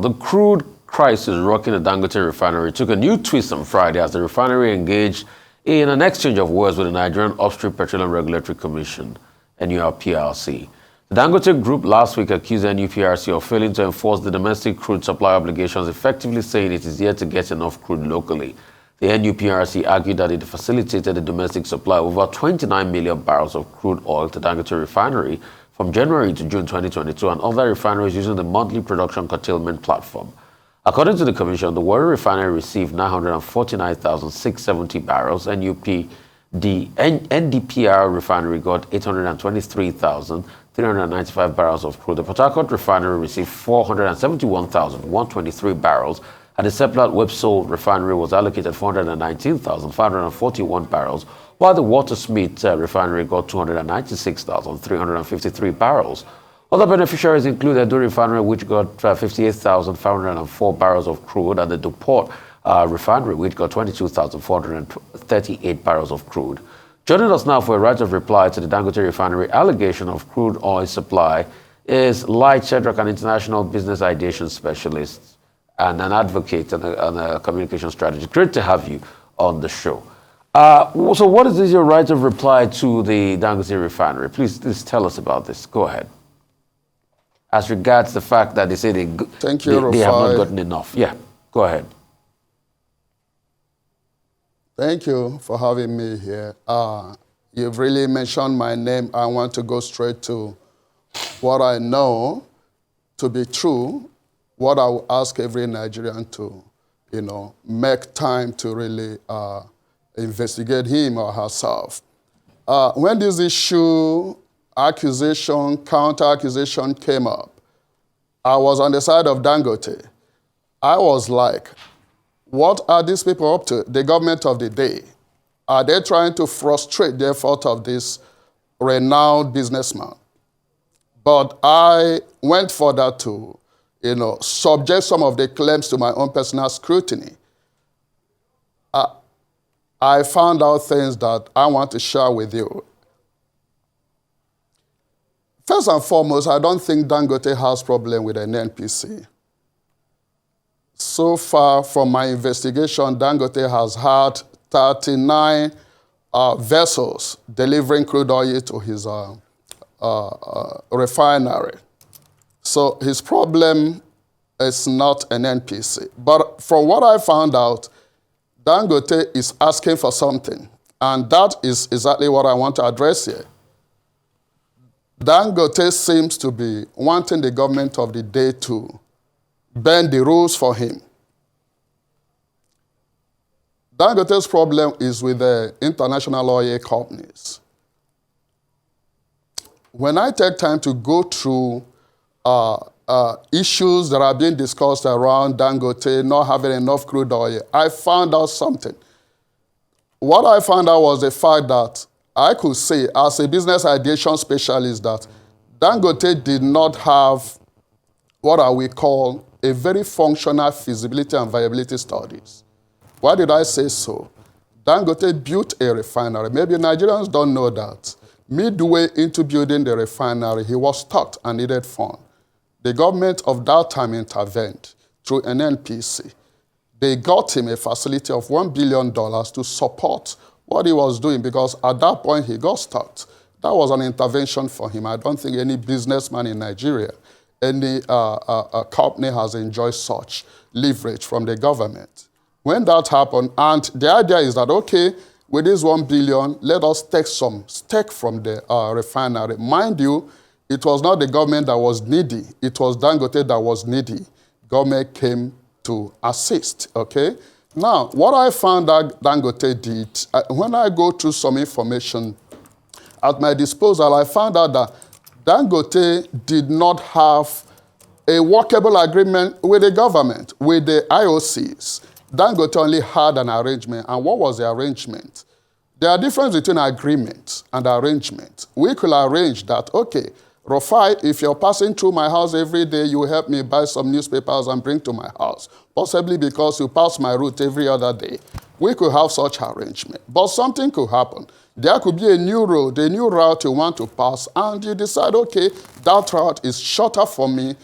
The crude crisis rocking the Dangote Refinery took a new twist on Friday as the refinery engaged in an exchange of words with the Nigerian Upstream Petroleum Regulatory Commission, NUPRC. The Dangote Group last week accused NUPRC of failing to enforce the domestic crude supply obligations, effectively saying it is yet to get enough crude locally. The NUPRC argued that it facilitated the domestic supply of over 29 million barrels of crude oil to Dangote Refinery from January to June 2022 and other refineries using the monthly production curtailment platform. According to the Commission, the Warri Refinery received 949,670 barrels. The NDPR Refinery got 823,395 barrels of crude. The Port Harcourt Refinery received 471,123 barrels. And the Seplat Websol Refinery was allocated 419,541 barrels, while the Watersmith Refinery got 296,353 barrels. Other beneficiaries include the Edo Refinery, which got 58,504 barrels of crude, and the Duport Refinery, which got 22,438 barrels of crude. Joining us now for a right of reply to the Dangote Refinery allegation of crude oil supply is Shedrack, an international business ideation specialist and an advocate and a communication strategist. Great to have you on the show. So what is your right of reply to the Dangote Refinery? Please tell us about this. Go ahead. As regards the fact that they say they have not gotten enough. Yeah, go ahead. Thank you for having me here. You've really mentioned my name. I want to go straight to what I know to be true, what I will ask every Nigerian to, make time to really investigate him or herself. When this issue, accusation, counter-accusation came up, I was on the side of Dangote. I was like, what are these people up to? The government of the day. Are they trying to frustrate the effort of this renowned businessman? But I went further to, subject some of the claims to my own personal scrutiny. I found out things that I want to share with you. First and foremost, I don't think Dangote has problem with an NNPC. So far from my investigation, Dangote has had 39 vessels delivering crude oil to his refinery. So his problem is not an NPC. But from what I found out, Dangote is asking for something. And that is exactly what I want to address here. Dangote seems to be wanting the government of the day to bend the rules for him. Dangote's problem is with the international oil companies. When I take time to go through issues that are being discussed around Dangote not having enough crude oil, I found out something. What I found out was the fact that I could say, as a business ideation specialist, that Dangote did not have what I will call a very functional feasibility and viability studies. Why did I say so? Dangote built a refinery. Maybe Nigerians don't know that. Midway into building the refinery, he was stuck and needed funds. The government of that time intervened through an NNPC. They got him a facility of $1 billion to support what he was doing, because at that point he got stuck. That was an intervention for him. I don't think any businessman in Nigeria, any company has enjoyed such leverage from the government. When that happened, and the idea is that, okay, with this $1 billion, let us take some stake from the refinery. Mind you, it was not the government that was needy. It was Dangote that was needy. Government came to assist, okay? Now, what I found that Dangote did, when I go through some information at my disposal, I found out that Dangote did not have a workable agreement with the government, with the IOCs. Dangote only had an arrangement. And what was the arrangement? There are differences between agreement and arrangement. We could arrange that, okay, Rufai, if you're passing through my house every day, you help me buy some newspapers and bring to my house, possibly because you pass my route every other day. We could have such arrangement. But something could happen. There could be a new road, a new route you want to pass, and you decide, okay, that route is shorter for me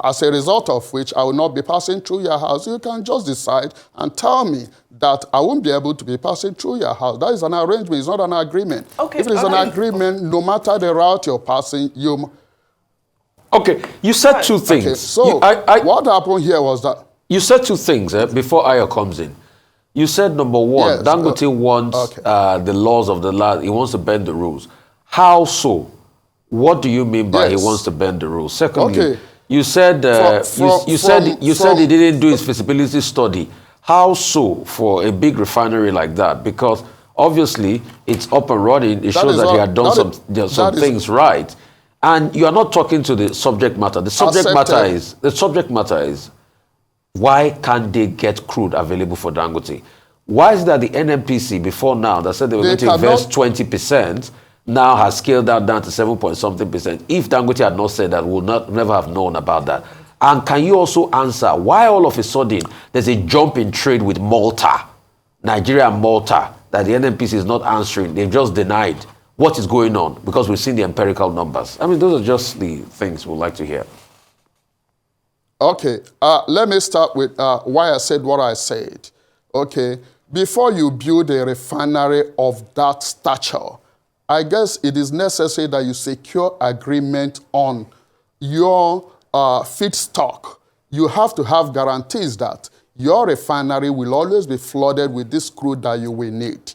as a result of which I will not be passing through your house, you can just decide and tell me that I won't be able to be passing through your house. That is an arrangement, it's not an agreement. Okay. If it's an agreement, no matter the route you're passing, you... Okay, you said two things. Okay, so what happened here was that... You said two things before Ayo comes in. You said, number one, Yes, Dangote wants the laws of the land. He wants to bend the rules. How so? What do you mean by he wants to bend the rules? Secondly, you said you said he didn't do his feasibility study. How so for a big refinery like that? Because obviously it's up and running. It shows that he had done some things right. And you are not talking to the subject matter. The subject matter is why can't they get crude available for Dangote? Why is that the NNPC before now that said they were going to invest 20% now has scaled that down to 7-point-something%? If Dangote had not said that, we would never have known about that. And can you also answer why all of a sudden there's a jump in trade with Malta, Nigeria and Malta, that the NNPC is not answering? They've just denied. What is going on? Because we've seen the empirical numbers. I mean, those are just the things we'd like to hear. Okay, let me start with why I said what I said. Okay, before you build a refinery of that stature, I guess it is necessary that you secure agreement on your feedstock. You have to have guarantees that your refinery will always be flooded with this crude that you will need.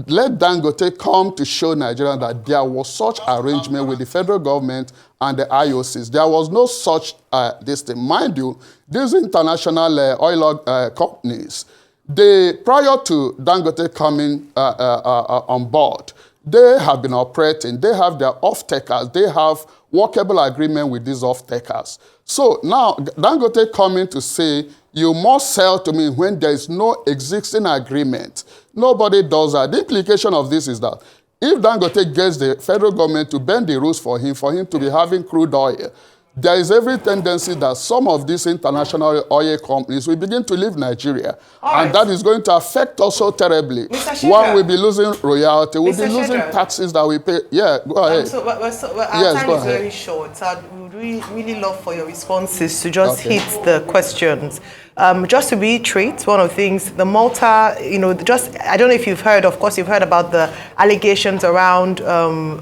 Let Dangote come to show Nigeria that there was such arrangement with the federal government and the IOCs. There was no such this thing. Mind you, these international oil companies, prior to Dangote coming on board, they have been operating. They have their off-takers. They have workable agreement with these off-takers. So now Dangote coming to say, you must sell to me when there is no existing agreement. Nobody does that. The implication of this is that if Dangote gets the federal government to bend the rules for him to be having crude oil, there is every tendency that some of these international oil companies will begin to leave Nigeria. And that is going to affect us so terribly. One will be losing royalty, we'll be losing taxes that we pay. Yeah, go ahead. Our time is very short, so I would really love for your responses to just hit the questions. Just to reiterate, one of the things, the Malta, I don't know if you've heard, of course you've heard about the allegations around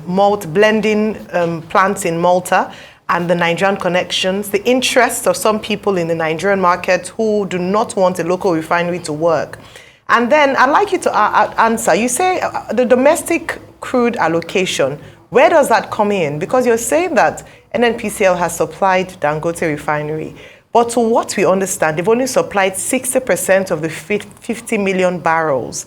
malt blending plants in Malta and the Nigerian connections, the interest of some people in the Nigerian market who do not want a local refinery to work. And then I'd like you to answer, you say the domestic crude allocation, where does that come in? Because you're saying that NNPCL has supplied Dangote refinery. But to what we understand, they've only supplied 60% of the 50 million barrels.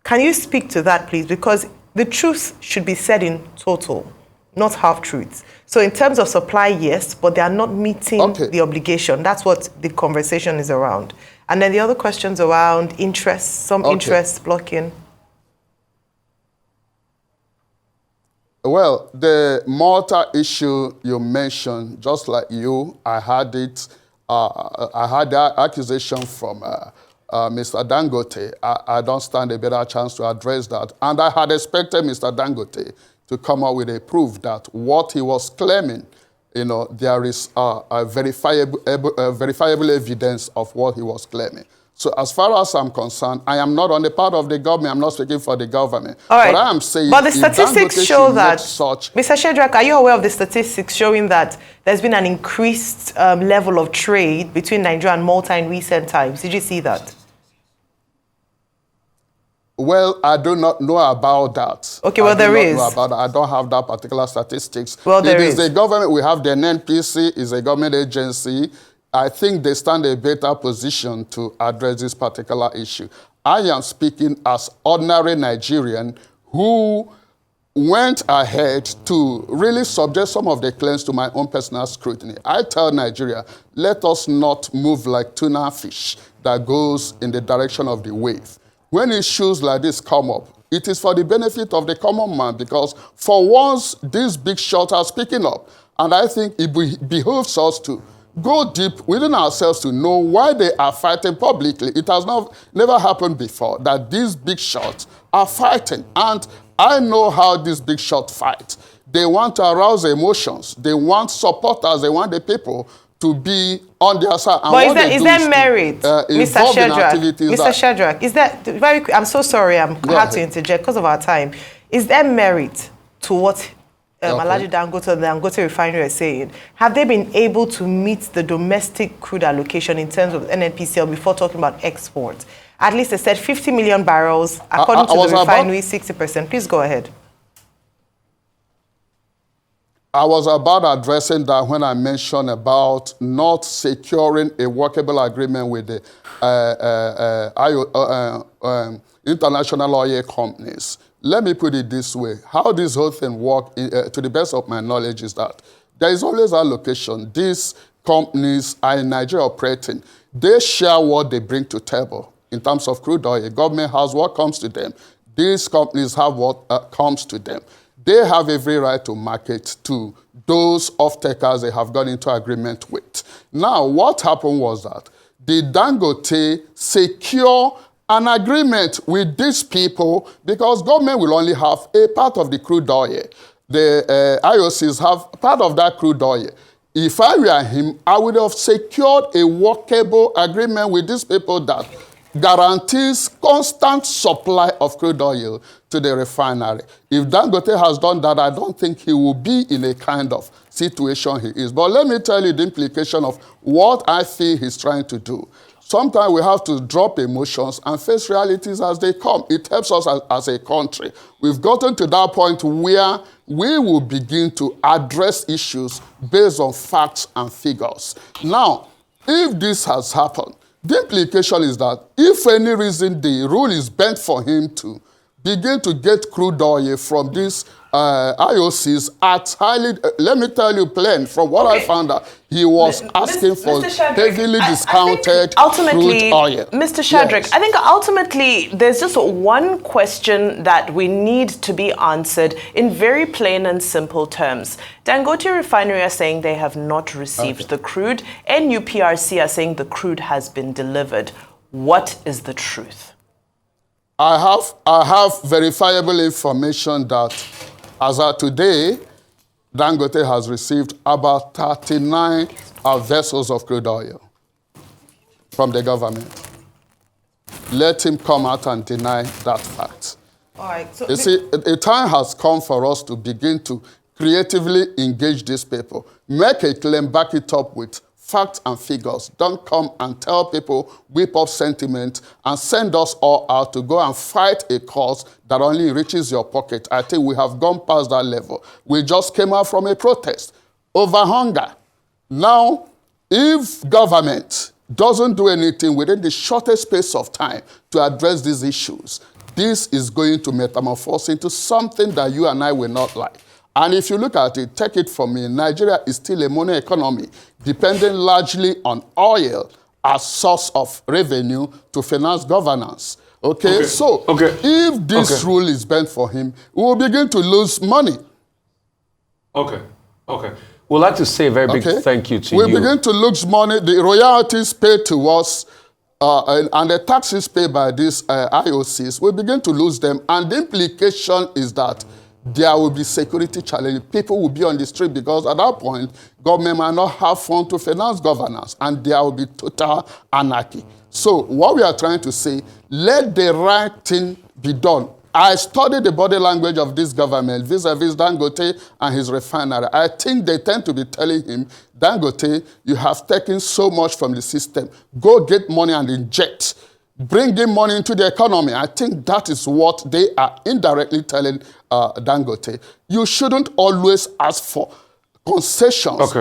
Can you speak to that, please? Because the truth should be said in total, not half-truths. So in terms of supply, yes, but they are not meeting the obligation. That's what the conversation is around. And then the other questions around interest, some interest blocking. Well, the Malta issue you mentioned, just like you, I had it. I had that accusation from Mr. Dangote. I don't stand a better chance to address that. And I had expected Mr. Dangote to come up with a proof that what he was claiming, there is a verifiable evidence of what he was claiming. So as far as I'm concerned, I am not on the part of the government. I'm not speaking for the government. All right. But I am saying, but the statistics show that, Mr. Shedrack, are you aware of the statistics showing that there's been an increased level of trade between Nigeria and Malta in recent times? Did you see that? Well, I do not know about that. Okay, well, there is. I don't have that particular statistics. Well, there is. It is the government. We have the NNPC, is a government agency. I think they stand a better position to address this particular issue. I am speaking as ordinary Nigerian who went ahead to really subject some of the claims to my own personal scrutiny. I tell Nigeria, let us not move like tuna fish that goes in the direction of the wave. When issues like this come up, it is for the benefit of the common man, because for once, these big shots are speaking up. And I think it behooves us to go deep within ourselves to know why they are fighting publicly. It has never happened before that these big shots are fighting. And I know how these big shots fight. They want to arouse emotions. They want supporters. They want the people to be on their side. And but is there merit, Mr. Shedrack? Mr. Shedrack, is that very quick? I'm so sorry, I had to interject because of our time. Is there merit to what Alhaji Dangote and the Dangote Refinery are saying? Have they been able to meet the domestic crude allocation in terms of NNPC before talking about exports? At least they said 50 million barrels, according to the refinery, 60%. Please go ahead. I was about addressing that when I mentioned about not securing a workable agreement with the international oil companies. Let me put it this way. How this whole thing works, to the best of my knowledge, is that there is always allocation. These companies are in Nigeria operating. They share what they bring to table in terms of crude oil. The government has what comes to them. These companies have what comes to them. They have every right to market to those off-takers they have gone into agreement with. Now, what happened was that the Dangote secure an agreement with these people because government will only have a part of the crude oil. The IOCs have part of that crude oil. If I were him, I would have secured a workable agreement with these people that guarantees constant supply of crude oil to the refinery. If Dangote has done that, I don't think he will be in a kind of situation he is. But let me tell you the implication of what I feel he's trying to do. Sometimes we have to drop emotions and face realities as they come. It helps us as a country. We've gotten to that point where we will begin to address issues based on facts and figures. Now, if this has happened, the implication is that if any reason the rule is bent for him to begin to get crude oil from these IOCs at highly, let me tell you plain, from what I found out, he was asking for heavily discounted crude oil. Mr. Shedrack, yes. I think ultimately there's just one question that we need to be answered in very plain and simple terms. Dangote Refinery are saying they have not received the crude. NUPRC are saying the crude has been delivered. What is the truth? I have verifiable information that as of today, Dangote has received about 39 vessels of crude oil from the government. Let him come out and deny that fact. All right. So you see, a time has come for us to begin to creatively engage these people. Make a claim, back it up with facts and figures. Don't come and tell people, whip up sentiment, and send us all out to go and fight a cause that only reaches your pocket. I think we have gone past that level. We just came out from a protest over hunger. Now, if government doesn't do anything within the shortest space of time to address these issues, this is going to metamorphose into something that you and I will not like. And if you look at it, take it from me, Nigeria is still a money economy, depending largely on oil as source of revenue to finance governance. Okay. So if this rule is bent for him, we will begin to lose money. We'd like to say a very big thank you to you. We begin to lose money. The royalties paid to us and the taxes paid by these IOCs, we begin to lose them. And the implication is that there will be security challenge. People will be on the street because at that point, government might not have funds to finance governance, and there will be total anarchy. So what we are trying to say, let the right thing be done. I studied the body language of this government vis-a-vis Dangote and his refinery. I think they tend to be telling him, Dangote, you have taken so much from the system. Go get money and inject. Bringing money into the economy. I think that is what they are indirectly telling Dangote. You shouldn't always ask for concessions,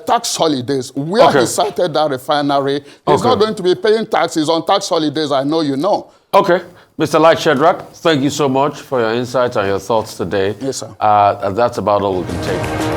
tax holidays. We have decided that refinery is not going to be paying taxes on tax holidays. I know you know. Okay. Mr. Light Shedrack, thank you so much for your insights and your thoughts today. Yes, sir. That's about all we can take.